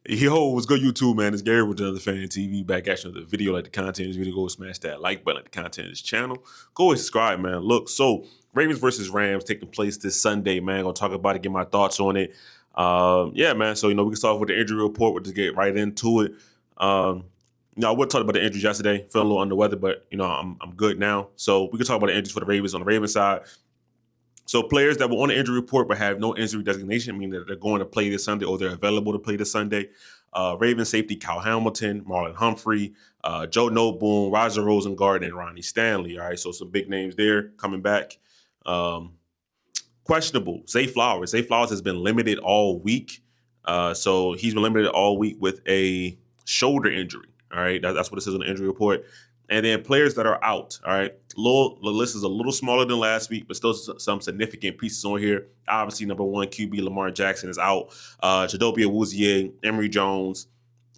Yo, what's good, YouTube, man? It's Gary with another Fan TV back at you with a video. Like the content of this video, go smash that like button, like the content of this channel. Go and subscribe, man. Look, so Ravens versus Rams taking place this Sunday, man. Gonna talk about it, get my thoughts on it. Yeah, man. So, we can start off with the injury report. We'll just get right into it. I would talk about the injuries yesterday. Feeling a little under weather, but, I'm good now. So we can talk about the injuries for the Ravens on the Ravens side. So players that were on the injury report but have no injury designation, meaning that they're going to play this Sunday or they're available to play this Sunday. Ravens safety Kyle Hamilton, Marlon Humphrey, Joe Noteboom, Roger Rosengard, and Ronnie Stanley. All right, so some big names there coming back. Questionable, Zay Flowers. Zay Flowers has been limited all week. So he's been limited all week with a shoulder injury. All right, that's what it says on the injury report. And then players that are out. All right, the list is a little smaller than last week, but still some significant pieces on here. Obviously, number one QB Lamar Jackson is out. Chidobe Awuzie, Emory Jones,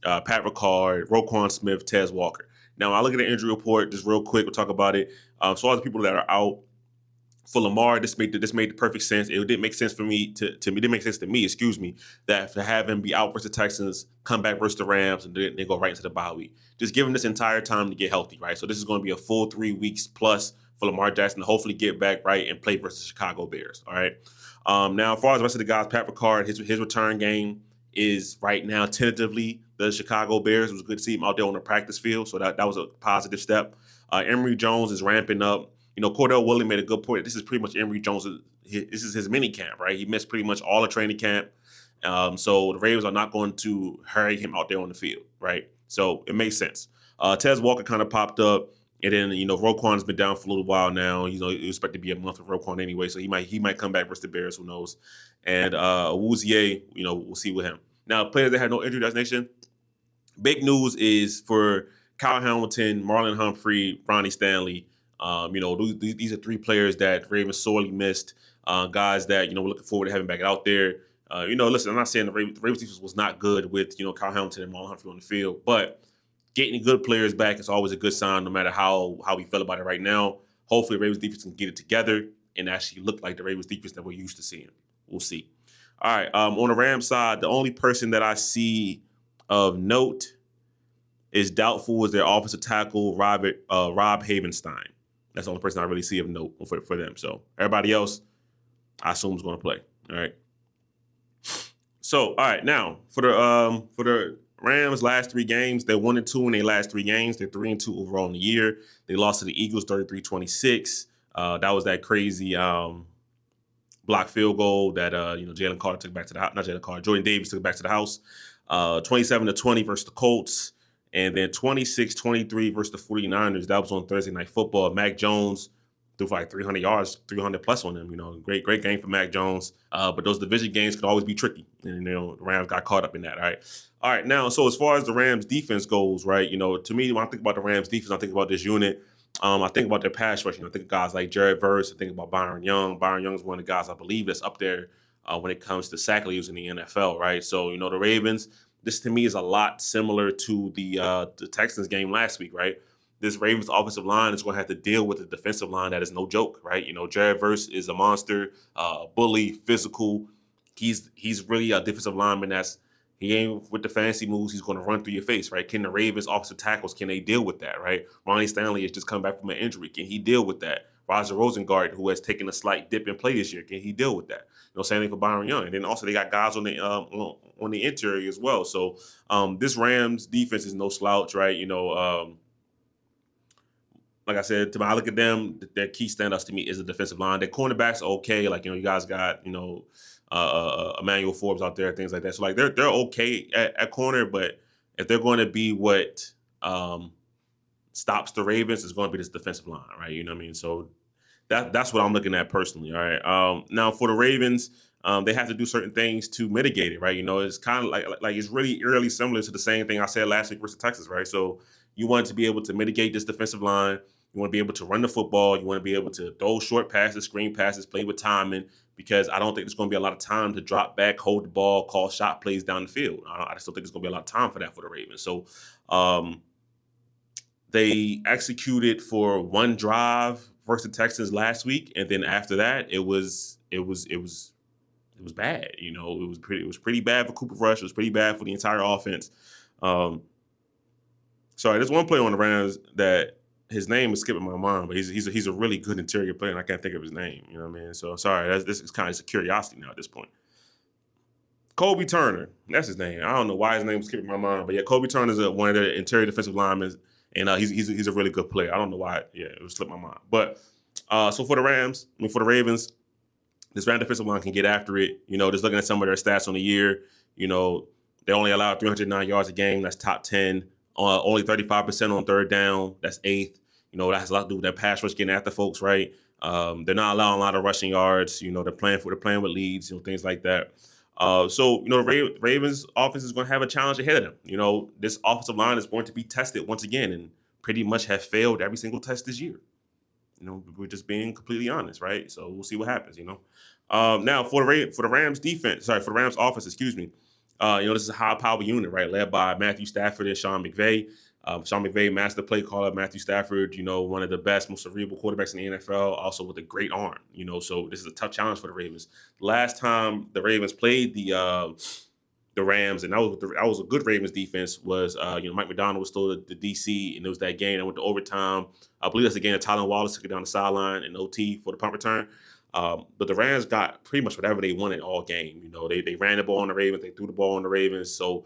Pat Ricard, Roquan Smith, Tez Walker. Now, I look at the injury report just real quick. We'll talk about it. So all the people that are out. For Lamar, this made the perfect sense. It didn't make sense for me to me. It didn't make sense to me, excuse me, that to have him be out versus the Texans, come back versus the Rams, and then go right into the bye week. Just give him this entire time to get healthy, right? So this is going to be a full 3 weeks plus for Lamar Jackson to hopefully get back right and play versus the Chicago Bears. All right. Now, as far as the rest of the guys, Pat Ricard, his return game is right now tentatively the Chicago Bears. It was good to see him out there on the practice field, so that was a positive step. Emory Jones is ramping up. Cordell Willie made a good point. This is pretty much Emory Jones. This is his mini camp, right? He missed pretty much all the training camp. So the Ravens are not going to hurry him out there on the field, right? So it makes sense. Tez Walker kind of popped up. And then, Roquan's been down for a little while now. You expect to be a month of Roquan anyway. So he might come back versus the Bears, who knows. And Awuzie, we'll see with him. Now, players that had no injury designation, big news is for Kyle Hamilton, Marlon Humphrey, Ronnie Stanley. These are three players that Ravens sorely missed. Guys that we're looking forward to having back out there. Listen, I'm not saying the Ravens defense was not good with Kyle Hamilton and Marlon Humphrey on the field, but getting good players back is always a good sign, no matter how we feel about it right now. Hopefully, the Ravens defense can get it together and actually look like the Ravens defense that we're used to seeing. We'll see. All right. On the Rams side, the only person that I see of note is doubtful is their offensive tackle, Rob Havenstein. That's the only person I really see of note for them. So everybody else, I assume is going to play. All right. So all right, now for the Rams last 3 games, they're 1-2 in their last 3 games. They're 3-2 overall in the year. They lost to the Eagles 33-26. That was that crazy block field goal that Jalen Carter took back to the house. Not Jalen Carter, Jordan Davis took back to the house. 27-20 versus the Colts. And then 26-23 versus the 49ers. That was on Thursday Night Football. Mac Jones threw for like 300 yards, 300 plus on them. Great game for Mac Jones. But those division games could always be tricky. And, the Rams got caught up in that, all right, now, so as far as the Rams defense goes, right, to me, when I think about the Rams defense, I think about this unit. I think about their pass rushing. I think of guys like Jared Verse. I think about Byron Young. Byron Young is one of the guys I believe that's up there when it comes to sack leaders in the NFL, right? So, the Ravens, this to me is a lot similar to the Texans game last week, right? This Ravens offensive line is going to have to deal with a defensive line that is no joke, right? Jared Verse is a monster, bully, physical. He's really a defensive lineman he ain't with the fancy moves. He's going to run through your face, right? Can the Ravens offensive tackles, can they deal with that, right? Ronnie Stanley has just come back from an injury. Can he deal with that? Roger Rosengard, who has taken a slight dip in play this year, can he deal with that? Same thing for Byron Young. And then also they got guys on the interior as well. So this Rams defense is no slouch, right? Like I said, I look at them, their key standouts to me is the defensive line. Their cornerbacks are okay. Like, you guys got, Emmanuel Forbes out there, things like that. So, like, they're okay at corner, but if they're going to be what stops the Ravens, it's going to be this defensive line, right? You know what I mean? So that's what I'm looking at personally, all right? Now, for the Ravens, they have to do certain things to mitigate it, right? It's kind of like it's really eerily similar to the same thing I said last week versus Texas, right? So you want to be able to mitigate this defensive line. You want to be able to run the football. You want to be able to throw short passes, screen passes, play with timing, because I don't think there's going to be a lot of time to drop back, hold the ball, call shot plays down the field. I just don't think there's going to be a lot of time for that for the Ravens. So they executed for one drive versus the Texans last week, and then after that, it was it was bad. It was pretty bad for Cooper Rush. It was pretty bad for the entire offense. Um, Sorry, there's one player on the Rams that his name is skipping my mind, but he's a really good interior player, and I can't think of his name. You know what I mean? So sorry, this is kind of a curiosity now at this point. Kobe Turner, that's his name. I don't know why his name was skipping my mind, but yeah, Kobe Turner is one of the interior defensive linemen, and he's a really good player. I don't know why. Yeah, it was slipped my mind. But so for the Rams, for the Ravens, this Rams defensive line can get after it. Just looking at some of their stats on the year, you know, they only allowed 309 yards a game. That's top 10. Only 35% on third down. That's eighth. That has a lot to do with that pass rush getting after folks, right? They're not allowing a lot of rushing yards. They're playing with leads, things like that. The Ravens offense is going to have a challenge ahead of them. This offensive line is going to be tested once again and pretty much have failed every single test this year. We're just being completely honest, right? So we'll see what happens. Now for the Rams defense, sorry, for the Rams offense, excuse me. This is a high power unit, right? Led by Matthew Stafford and Sean McVay. Sean McVay, master play caller. Matthew Stafford, one of the best, most cerebral quarterbacks in the NFL, also with a great arm. So this is a tough challenge for the Ravens. Last time the Ravens played the Rams, and that was a good Ravens defense. Was Mike McDonald was still the DC, and it was that game that went to overtime. I believe that's the game that Tylen Wallace took it down the sideline in OT for the punt return. But the Rams got pretty much whatever they wanted all game. They ran the ball on the Ravens, they threw the ball on the Ravens. So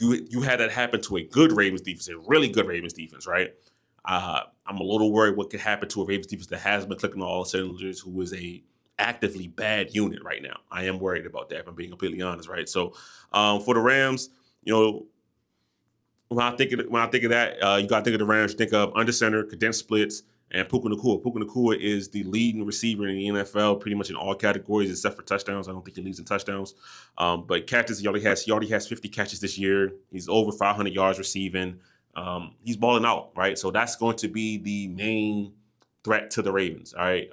you had that happen to a good Ravens defense, a really good Ravens defense, right? I'm a little worried what could happen to a Ravens defense that has been clicking on all cylinders, who is a actively bad unit right now. I am worried about that, if I'm being completely honest, right? So for the Rams, when I think of that, you got to think of the Rams. Think of under center, condensed splits, and Puka Nacua. Puka Nacua is the leading receiver in the NFL, pretty much in all categories except for touchdowns. I don't think he leads in touchdowns, but catches he already has 50 catches this year. He's over 500 yards receiving. He's balling out, right? So that's going to be the main threat to the Ravens, all right.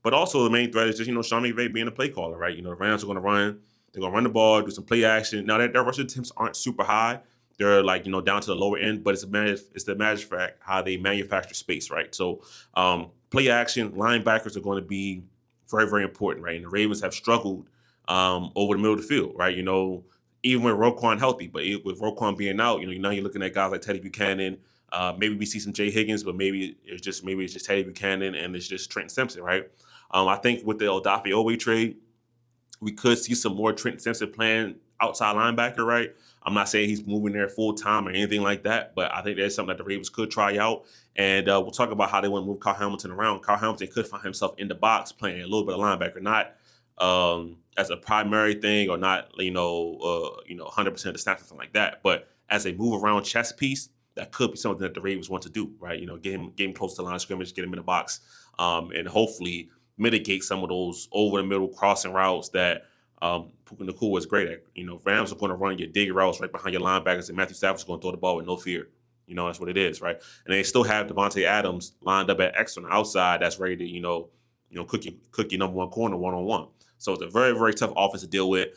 But also the main threat is just Sean McVay being a play caller, right? The Rams are going to run. They're going to run the ball, do some play action. Now their rushing attempts aren't super high. They're down to the lower end, but it's the magic fact how they manufacture space, right? So play action, linebackers are going to be very, very important, right? And the Ravens have struggled over the middle of the field, right? Even with Roquan healthy, but with Roquan being out, now you're looking at guys like Teddy Buchanan. Maybe we see some Jay Higgins, but maybe it's just Teddy Buchanan and it's just Trent Simpson, right? I think with the Odafe Owe trade, we could see some more Trent Simpson playing outside linebacker, right? I'm not saying he's moving there full time or anything like that, but I think there's something that the Ravens could try out. And we'll talk about how they want to move Kyle Hamilton around. Kyle Hamilton could find himself in the box playing a little bit of linebacker, not as a primary thing or not, 100% of the snaps, something like that, but as a move around chess piece. That could be something that the Ravens want to do, right? Get him close to the line of scrimmage, get him in the box, and hopefully mitigate some of those over the middle crossing routes that Puka Nacua is great at. Rams are going to run your dig routes right behind your linebackers, and Matthew Stafford's going to throw the ball with no fear. That's what it is, right? And they still have Devontae Adams lined up at X on the outside that's ready to, cook your number one corner one-on-one. So it's a very, very tough offense to deal with.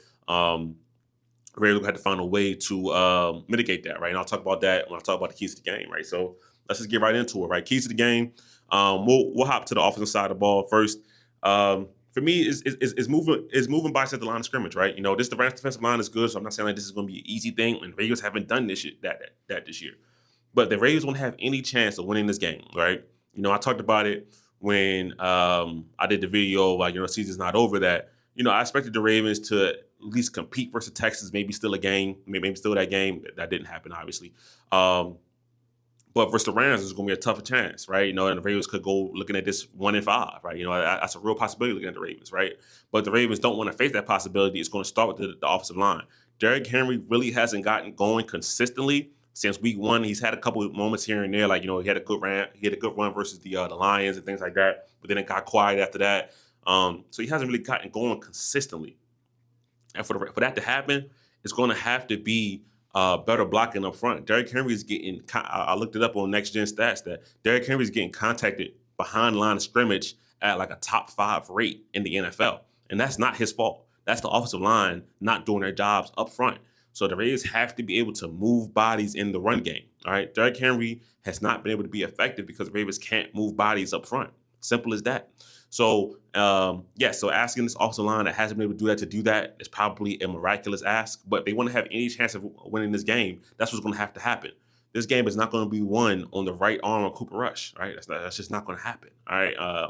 Ravens had to find a way to mitigate that, right? And I'll talk about that when I talk about the keys to the game, right? So let's just get right into it, right? Keys to the game. We'll hop to the offensive side of the ball first. For me, is moving bodies at the line of scrimmage, right? The Rams defensive line is good, so I'm not saying like this is going to be an easy thing. And the Ravens haven't done this year, but the Ravens won't have any chance of winning this game, right? I talked about it when I did the video, season's not over. That I expected the Ravens to at least compete versus Texas, maybe still a game, maybe still that game. That didn't happen, obviously. But versus the Rams, it's going to be a tougher chance, right? And the Ravens could go looking at this 1-5, right? That's a real possibility looking at the Ravens, right? But the Ravens don't want to face that possibility. It's going to start with the offensive line. Derrick Henry really hasn't gotten going consistently since week one. He's had a couple of moments here and there, he had a good run versus the Lions and things like that. But then it got quiet after that. So he hasn't really gotten going consistently. And for that to happen, it's going to have to be better blocking up front. Derrick Henry is getting. I looked it up on Next Gen Stats that Derrick Henry is getting contacted behind the line of scrimmage at like a top 5 rate in the NFL, and that's not his fault. That's the offensive line not doing their jobs up front. So the Ravens have to be able to move bodies in the run game. All right, Derrick Henry has not been able to be effective because the Ravens can't move bodies up front. Simple as that. So so asking this offensive line that hasn't been able to do that is probably a miraculous ask. But if they want to have any chance of winning this game, that's what's going to have to happen. This game is not going to be won on the right arm of Cooper Rush, right? That's just not going to happen. All right.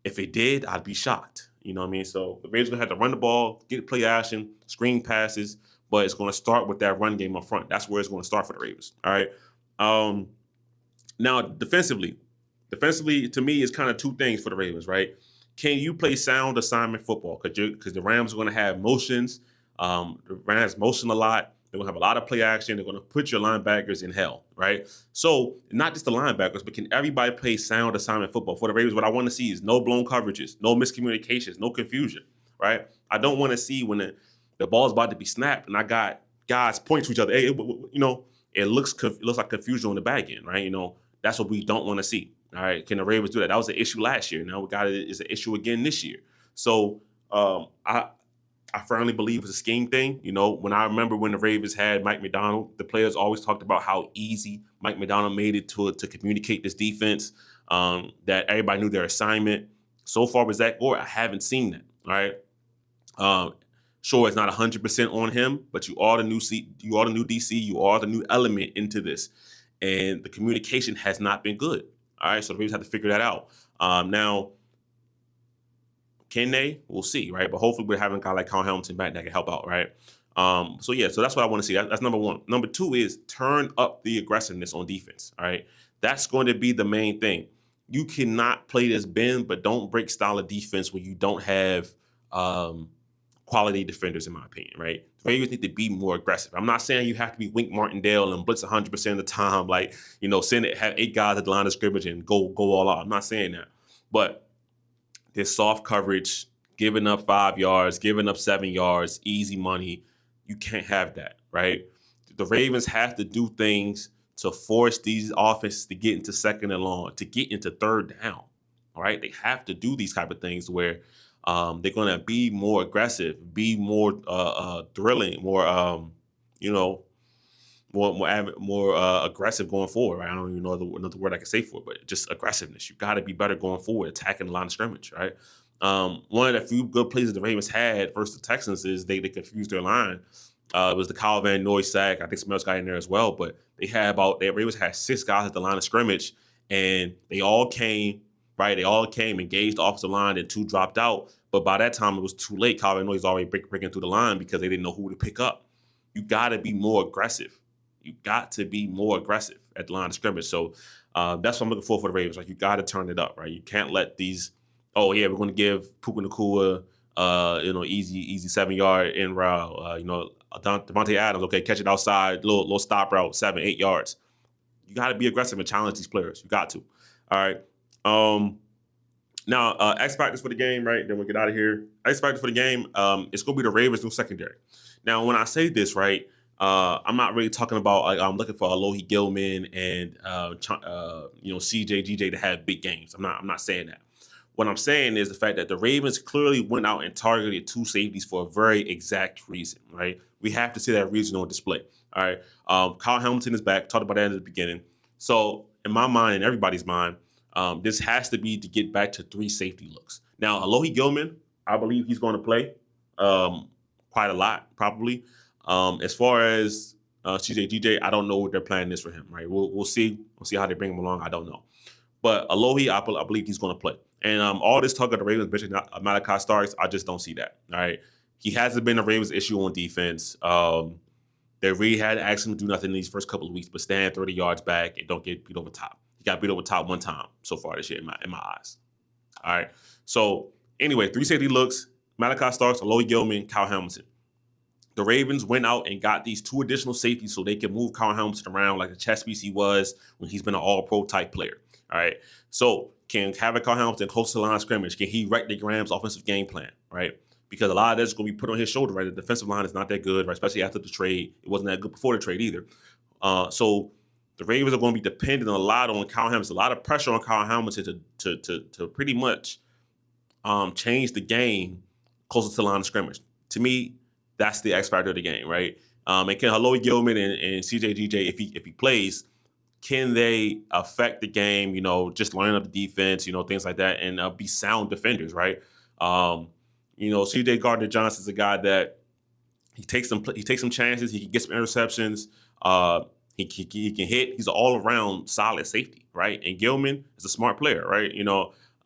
If it did, I'd be shocked. You know what I mean? So the Ravens are going to have to run the ball, get play action, screen passes, but it's going to start with that run game up front. That's where it's going to start for the Ravens. All right. Now defensively to me is kind of two things for the Ravens, right? Can you play sound assignment football? Because the Rams are going to have motions. The Rams motion a lot. They're going to have a lot of play action. They're going to put your linebackers in hell, right? So not just the linebackers, but can everybody play sound assignment football? For the Ravens, what I want to see is no blown coverages, no miscommunications, no confusion, right? I don't want to see when the ball's about to be snapped and I got guys pointing to each other. Hey, it looks like confusion on the back end, right? That's what we don't want to see. All right, can the Ravens do that? That was an issue last year. Now we got it is an issue again this year. So I firmly believe it's a scheme thing. When I remember when the Ravens had Mike Macdonald, the players always talked about how easy Mike Macdonald made it to communicate this defense, that everybody knew their assignment. So far with Zach Gore, I haven't seen that. All right. Sure, it's not 100% on him, but you are the new DC, you are the new element into this. And the communication has not been good. All right, so the Ravens have to figure that out. Now, can they? We'll see, right? But hopefully we're having a guy like Kyle Hamilton back that can help out, right? So that's what I want to see. That's number one. Number two is turn up the aggressiveness on defense, all right? That's going to be the main thing. You cannot play this bend, but don't break style of defense when you don't have quality defenders, in my opinion, right? The Ravens need to be more aggressive. I'm not saying you have to be Wink Martindale and blitz 100% of the time, like, have 8 guys at the line of scrimmage and go all out. I'm not saying that. But this soft coverage, giving up 5 yards, giving up 7 yards, easy money, you can't have that, right? The Ravens have to do things to force these offenses to get into second and long, to get into third down, all right? They have to do these type of things where they're going to be more aggressive, be more thrilling, more, more aggressive going forward. Right? I don't even know another word I can say for it, but just aggressiveness. You got to be better going forward, attacking the line of scrimmage, right? One of the few good plays the Ravens had versus the Texans is they confused their line. It was the Kyle Van Noy sack. I think somebody else got in there as well, but the Ravens had 6 guys at the line of scrimmage, and they all came. Right, they all came, engaged the offensive line, and 2 dropped out. But by that time, it was too late. Kyle Van Noy's already breaking through the line because they didn't know who to pick up. You got to be more aggressive. You got to be more aggressive at the line of scrimmage. So that's what I'm looking for the Ravens. Like, you got to turn it up, right? You can't let these. Oh yeah, we're going to give Puka Nacua, easy 7-yard in route. Devontae Adams, okay, catch it outside, little stop route, 7-8 yards. You got to be aggressive and challenge these players. You got to. All right. Now, XFactors for the game, right? Then we'll get out of here. XFactors for the game, it's going to be the Ravens' new secondary. Now, when I say this, right, I'm not really talking about, I'm looking for Alohi Gilman and, CJ, GJ to have big games. I'm not saying that. What I'm saying is the fact that the Ravens clearly went out and targeted 2 safeties for a very exact reason, right? We have to see that reason on display, all right? Kyle Hamilton is back. Talked about that in the beginning. So, in my mind and everybody's mind, this has to be to get back to 3 safety looks. Now, Alohi Gilman, I believe he's going to play quite a lot, probably. As far as CJ GJ, I don't know what their plan is for him, right? We'll see. We'll see how they bring him along. I don't know. But Alohi, I believe he's going to play. And all this talk of the Ravens benching Malachi Starks, I just don't see that, all right? He hasn't been a Ravens issue on defense. They really had to ask him to do nothing in these first couple of weeks, but stand 30 yards back and don't get beat over top. He got beat over top 1 time so far this year in my eyes. All right. So anyway, 3 safety looks: Malachi Starks, Alohi Gilman, Kyle Hamilton. The Ravens went out and got these 2 additional safeties so they can move Kyle Hamilton around like the chess piece he was when he's been an all-pro type player. All right. So can having Kyle Hamilton close to the line of scrimmage, can he wreck the Rams' offensive game plan, right? Because a lot of that's going to be put on his shoulder, right? The defensive line is not that good, right? Especially after the trade. It wasn't that good before the trade either. So the Ravens are going to be dependent a lot on Kyle Hamilton, a lot of pressure on Kyle Hamilton to pretty much change the game closer to the line of scrimmage. To me, that's the X factor of the game, right? And can Alohi Gilman and CJ GJ, if he plays, can they affect the game? Just line up the defense, things like that, and be sound defenders, right? C.J. Gardner-Johnson's a guy that he takes some chances. He can get some interceptions. He can hit. He's an all around solid safety, right? And Gilman is a smart player, right?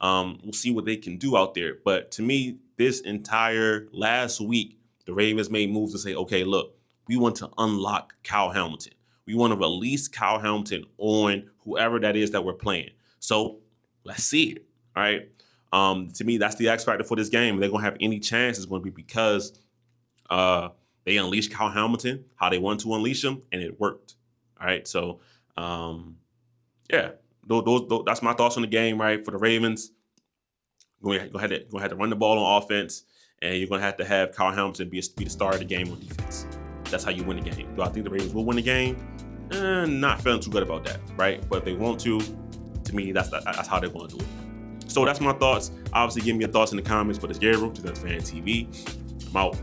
We'll see what they can do out there. But to me, this entire last week, the Ravens made moves to say, okay, look, we want to unlock Kyle Hamilton. We want to release Kyle Hamilton on whoever that is that we're playing. So let's see it, all right? To me, that's the X factor for this game. If they're going to have any chance, it's going to be because they unleashed Kyle Hamilton how they wanted to unleash him, and it worked. All right, so yeah, that's my thoughts on the game. Right, for the Ravens, you're going to have to run the ball on offense, and you're going to have Kyle Hamilton be the star of the game on defense. That's how you win the game. Do I think the Ravens will win the game? Not feeling too good about that, right? But if they want to me, that's how they're going to do it. So that's my thoughts. Obviously, give me your thoughts in the comments. But it's Gary Roach, that's Fan TV. I'm out.